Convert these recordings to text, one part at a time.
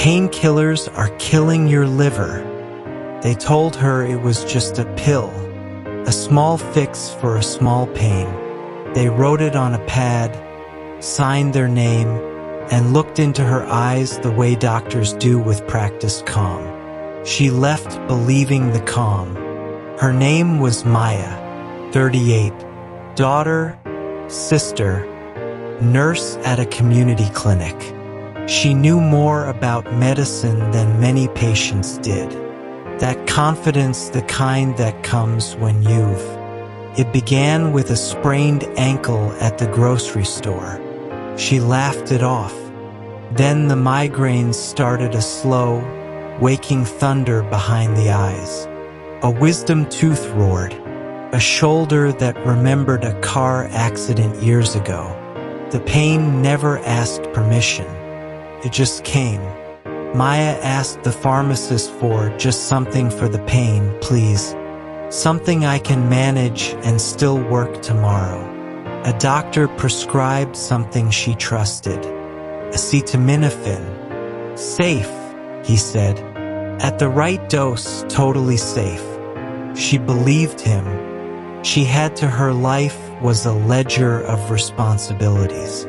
painkillers are killing your liver." They told her it was just a pill, a small fix for a small pain. They wrote it on a pad, signed their name, and looked into her eyes the way doctors do with practiced calm. She left believing the calm. Her name was Maya, 38, daughter, sister, nurse at a community clinic. She knew more about medicine than many patients did. That confidence, the kind that comes when It began with a sprained ankle at the grocery store. She laughed it off. Then the migraines started, a slow, waking thunder behind the eyes. A wisdom tooth roared, a shoulder that remembered a car accident years ago. The pain never asked permission. It just came. Maya asked the pharmacist for just something for the pain, please. Something I can manage and still work tomorrow. A doctor prescribed something she trusted. Acetaminophen. Safe, he said. At the right dose, totally safe. She believed him. She had to. Her life was a ledger of responsibilities.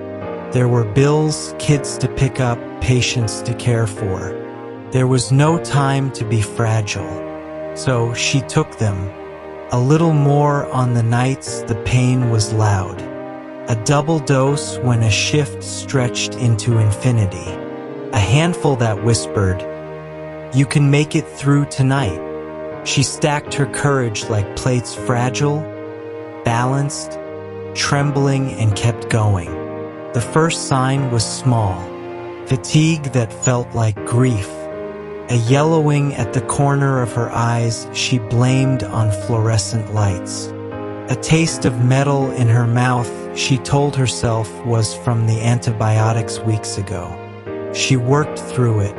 There were bills, kids to pick up, patients to care for. There was no time to be fragile. So she took them. A little more on the nights the pain was loud. A double dose when a shift stretched into infinity. A handful that whispered, "You can make it through tonight." She stacked her courage like plates, fragile, balanced, trembling, and kept going. The first sign was small, fatigue that felt like grief. A yellowing at the corner of her eyes she blamed on fluorescent lights. A taste of metal in her mouth she told herself was from the antibiotics weeks ago. She worked through it.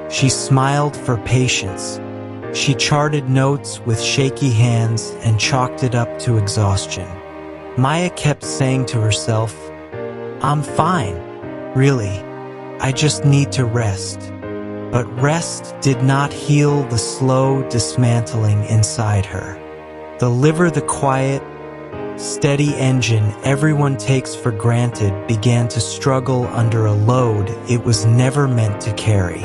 She smiled for patience. She charted notes with shaky hands and chalked it up to exhaustion. Maya kept saying to herself, "I'm fine, really. I just need to rest." But rest did not heal the slow dismantling inside her. The liver, the quiet, steady engine everyone takes for granted, began to struggle under a load it was never meant to carry.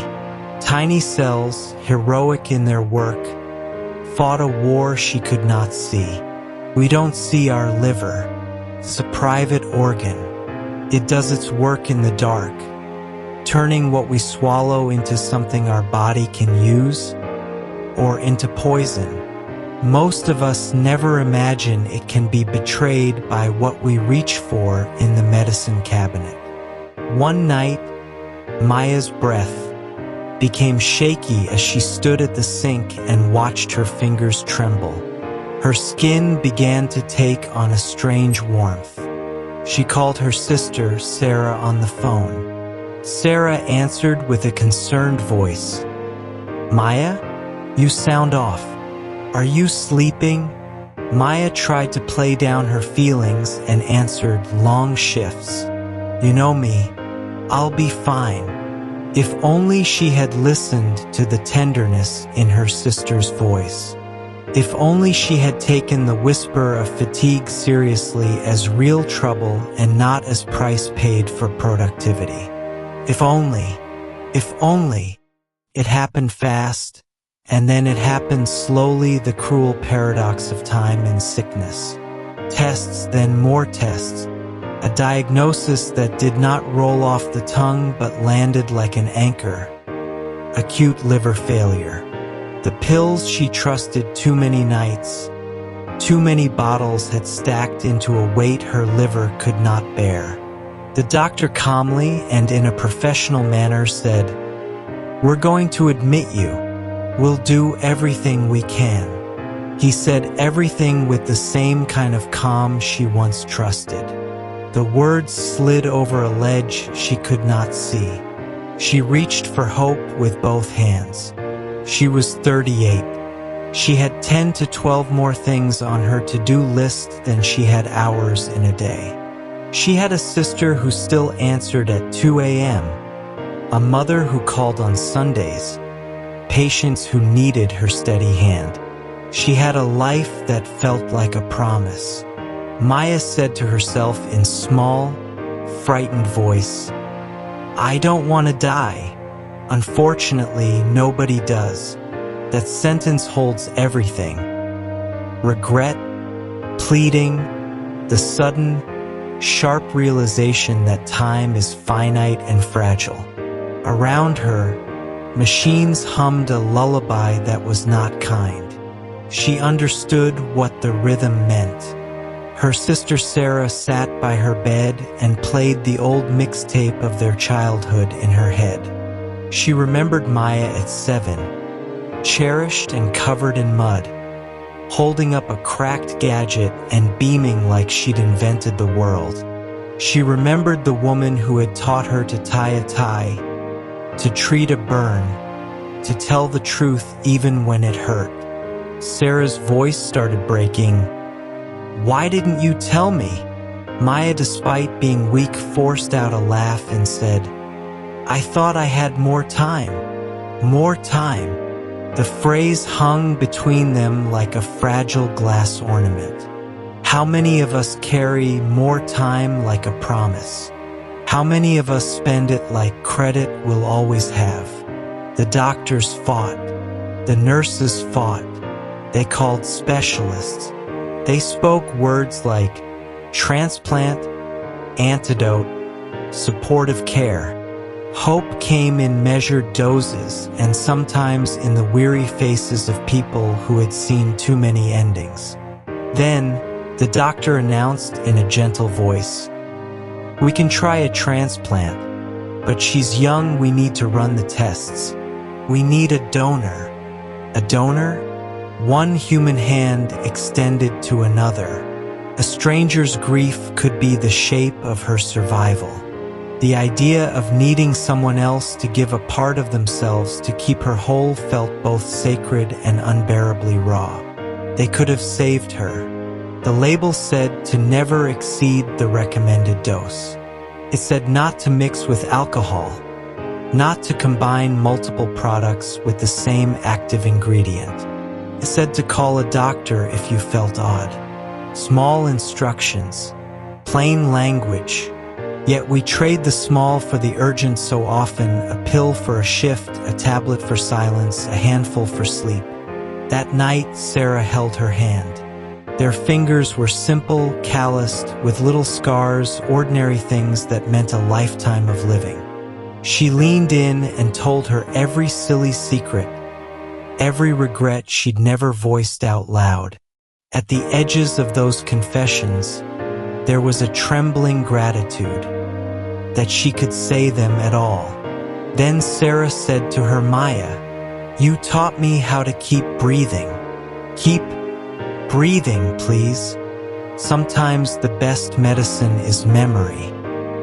Tiny cells, heroic in their work, fought a war she could not see. We don't see our liver. It's a private organ. It does its work in the dark, turning what we swallow into something our body can use, or into poison. Most of us never imagine it can be betrayed by what we reach for in the medicine cabinet. One night, Maya's breath became shaky as she stood at the sink and watched her fingers tremble. Her skin began to take on a strange warmth. She called her sister, Sarah, on the phone. Sarah answered with a concerned voice. "Maya, you sound off. Are you sleeping?" Maya tried to play down her feelings and answered, "Long shifts. You know me. I'll be fine." If only she had listened to the tenderness in her sister's voice. If only she had taken the whisper of fatigue seriously as real trouble and not as price paid for productivity. If only. It happened fast, and then it happened slowly, the cruel paradox of time and sickness. Tests, then more tests. A diagnosis that did not roll off the tongue but landed like an anchor. Acute liver failure. The pills she trusted too many nights. Too many bottles had stacked into a weight her liver could not bear. The doctor calmly and in a professional manner said, "We're going to admit you. We'll do everything we can." He said everything with the same kind of calm she once trusted. The words slid over a ledge she could not see. She reached for hope with both hands. She was 38. She had 10 to 12 more things on her to-do list than she had hours in a day. She had a sister who still answered at 2 a.m., a mother who called on Sundays, patients who needed her steady hand. She had a life that felt like a promise. Maya said to herself in small, frightened voice, "I don't want to die." Unfortunately, nobody does. That sentence holds everything. Regret, pleading, the sudden, sharp realization that time is finite and fragile. Around her, machines hummed a lullaby that was not kind. She understood what the rhythm meant. Her sister Sarah sat by her bed and played the old mixtape of their childhood in her head. She remembered Maya at 7, cherished and covered in mud, holding up a cracked gadget and beaming like she'd invented the world. She remembered the woman who had taught her to tie a tie, to treat a burn, to tell the truth even when it hurt. Sarah's voice started breaking. "Why didn't you tell me?" Maya, despite being weak, forced out a laugh and said, "I thought I had more time. More time." The phrase hung between them like a fragile glass ornament. How many of us carry more time like a promise? How many of us spend it like credit we'll always have? The doctors fought. The nurses fought. They called specialists. They spoke words like transplant, antidote, supportive care. Hope came in measured doses and sometimes in the weary faces of people who had seen too many endings. Then, the doctor announced in a gentle voice, "We can try a transplant, but she's young, we need to run the tests. We need a donor." A donor? One human hand extended to another. A stranger's grief could be the shape of her survival. The idea of needing someone else to give a part of themselves to keep her whole felt both sacred and unbearably raw. They could have saved her. The label said to never exceed the recommended dose. It said not to mix with alcohol, not to combine multiple products with the same active ingredient. It said to call a doctor if you felt odd. Small instructions, plain language, yet we trade the small for the urgent so often, a pill for a shift, a tablet for silence, a handful for sleep. That night, Sarah held her hand. Their fingers were simple, calloused, with little scars, ordinary things that meant a lifetime of living. She leaned in and told her every silly secret, every regret she'd never voiced out loud. At the edges of those confessions, there was a trembling gratitude that she could say them at all. Then Sarah said to her, "Maya, you taught me how to keep breathing. Keep breathing, please. Sometimes the best medicine is memory.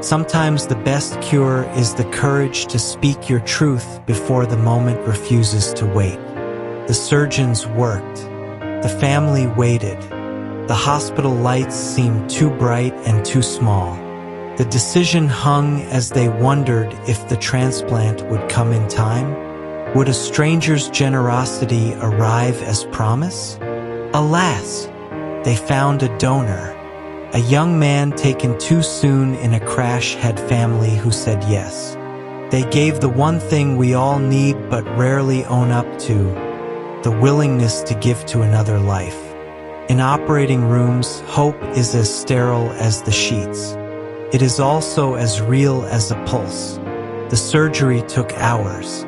Sometimes the best cure is the courage to speak your truth before the moment refuses to wait." The surgeons worked. The family waited. The hospital lights seemed too bright and too small. The decision hung as they wondered if the transplant would come in time. Would a stranger's generosity arrive as promise? Alas, they found a donor. A young man taken too soon in a crash had family who said yes. They gave the one thing we all need but rarely own up to, the willingness to give to another life. In operating rooms, hope is as sterile as the sheets. It is also as real as a pulse. The surgery took hours.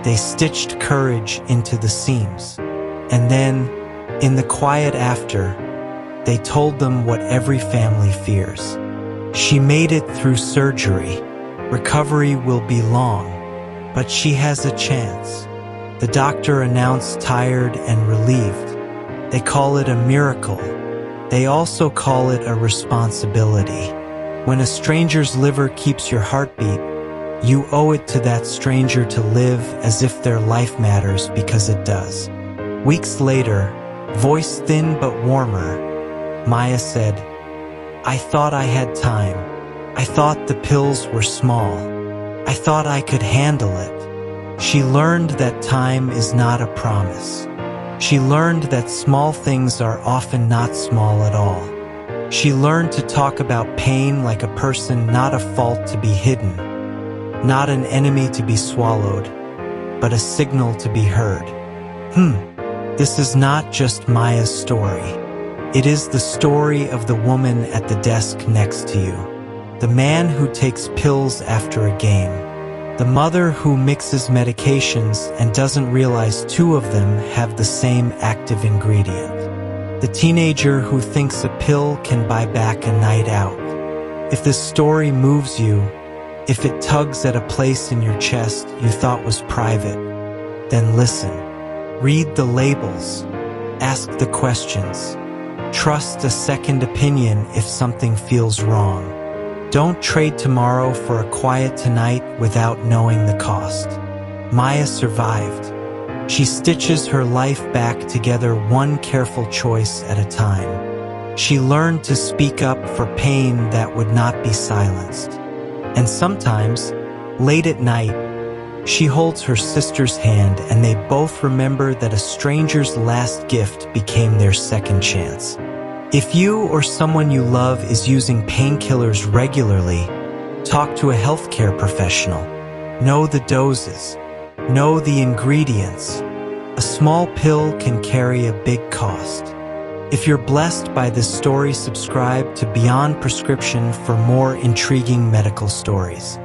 They stitched courage into the seams. And then, in the quiet after, they told them what every family fears. She made it through surgery. Recovery will be long, but she has a chance. The doctor announced, tired and relieved. They call it a miracle. They also call it a responsibility. When a stranger's liver keeps your heartbeat, you owe it to that stranger to live as if their life matters, because it does. Weeks later, voice thin but warmer, Maya said, "I thought I had time. I thought the pills were small. I thought I could handle it. She learned that time is not a promise. She learned that small things are often not small at all. She learned to talk about pain like a person, not a fault to be hidden, not an enemy to be swallowed, but a signal to be heard. This is not just Maya's story. It is the story of the woman at the desk next to you, the man who takes pills after a game, the mother who mixes medications and doesn't realize two of them have the same active ingredient, the teenager who thinks a pill can buy back a night out. If this story moves you, if it tugs at a place in your chest you thought was private, then listen. Read the labels. Ask the questions. Trust a second opinion if something feels wrong. Don't trade tomorrow for a quiet tonight without knowing the cost. Maya survived. She stitches her life back together one careful choice at a time. She learned to speak up for pain that would not be silenced. And sometimes, late at night, she holds her sister's hand and they both remember that a stranger's last gift became their second chance. If you or someone you love is using painkillers regularly, talk to a healthcare professional. Know the doses. Know the ingredients. A small pill can carry a big cost. If you're blessed by this story, subscribe to Beyond Prescription for more intriguing medical stories.